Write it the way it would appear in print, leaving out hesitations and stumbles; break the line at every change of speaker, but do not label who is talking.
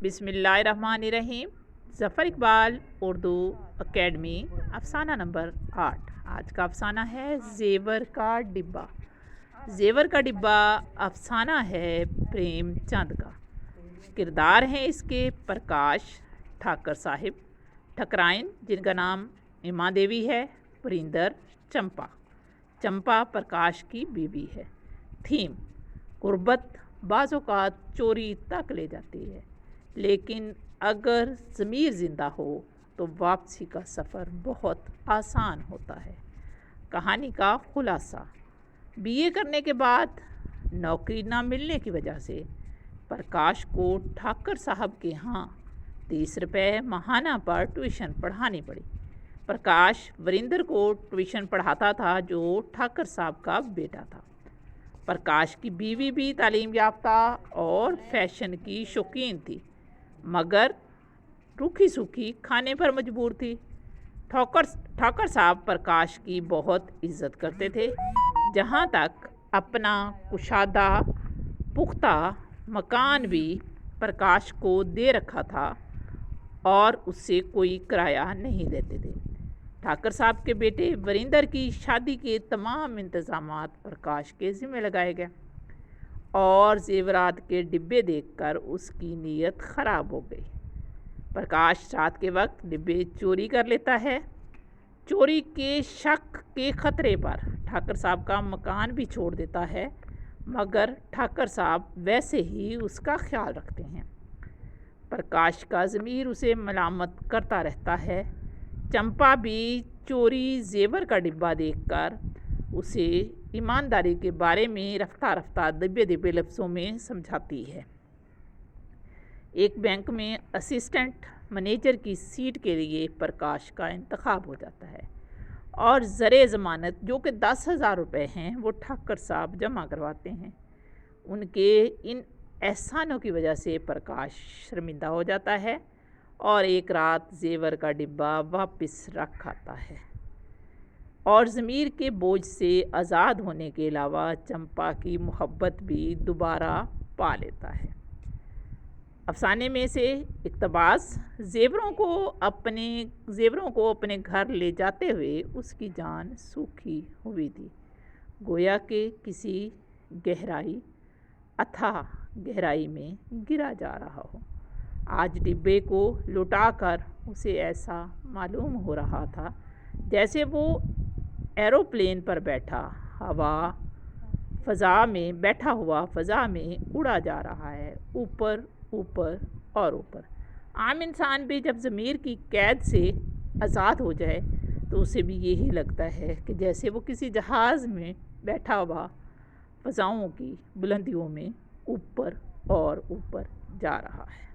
बिस्मिल्लाहिर्रहमानिर्रहीम। ज़फ़र इकबाल उर्दू एकेडमी अफ़साना नंबर 8। आज का अफ़साना है ज़ेवर का डिब्बा। ज़ेवर का डिब्बा अफ़साना है प्रेमचंद का। किरदार हैं इसके प्रकाश ठाकर साहिब, ठकराइन जिनका नाम इमा देवी है, परिंदर चंपा। चंपा प्रकाश की बीवी है। थीम गुर्बत बाज़ औक़ात चोरी तक ले जाती है, लेकिन अगर ज़मीर ज़िंदा हो तो वापसी का सफ़र बहुत आसान होता है। कहानी का खुलासा: बीए करने के बाद नौकरी ना मिलने की वजह से प्रकाश को ठाकर साहब के यहाँ 30 रुपये माहाना पर ट्यूशन पढ़ानी पड़ी। प्रकाश वरिंदर को ट्यूशन पढ़ाता था, जो ठाकर साहब का बेटा था। प्रकाश की बीवी भी तालीम याफ्ता और फैशन की शौकीन थी, मगर रूखी सूखी खाने पर मजबूर थी। ठाकर साहब प्रकाश की बहुत इज्जत करते थे। जहाँ तक अपना कुशादा पुख्ता मकान भी प्रकाश को दे रखा था और उससे कोई किराया नहीं देते थे। ठाकर साहब के बेटे वरिंदर की शादी के तमाम इंतज़ामात प्रकाश के ज़िम्मे लगाए गए और ज़ेवरात के डिब्बे देखकर उसकी नीयत ख़राब हो गई। प्रकाश रात के वक्त डिब्बे चोरी कर लेता है। चोरी के शक के ख़तरे पर ठाकर साहब का मकान भी छोड़ देता है, मगर ठाकर साहब वैसे ही उसका ख्याल रखते हैं। प्रकाश का ज़मीर उसे मलामत करता रहता है। चंपा भी चोरी ज़ेवर का डिब्बा देखकर उसे ईमानदारी के बारे में रफ्ता रफ्ता दबे दबे लफ्ज़ों में समझाती है। एक बैंक में असिस्टेंट मैनेजर की सीट के लिए प्रकाश का इंतखाब हो जाता है और ज़रे ज़मानत जो कि 10,000 रुपये हैं वो ठाकर साहब जमा करवाते हैं। उनके इन एहसानों की वजह से प्रकाश शर्मिंदा हो जाता है और एक रात ज़ेवर का डिब्बा वापस रख आता है और ज़मीर के बोझ से आज़ाद होने के अलावा चंपा की मोहब्बत भी दोबारा पा लेता है। अफसाने में से इक़्तिबास: ज़ेवरों को अपने घर ले जाते हुए उसकी जान सूखी हुई थी, गोया के किसी अथाह गहराई में गिरा जा रहा हो। आज डिब्बे को लुटाकर उसे ऐसा मालूम हो रहा था जैसे वो एरोप्लेन पर बैठा हुआ फ़ज़ा में उड़ा जा रहा है, ऊपर ऊपर और ऊपर। आम इंसान भी जब ज़मीर की कैद से आज़ाद हो जाए तो उसे भी यही लगता है कि जैसे वो किसी जहाज़ में बैठा हुआ फ़ज़ाओं की बुलंदियों में ऊपर और ऊपर जा रहा है।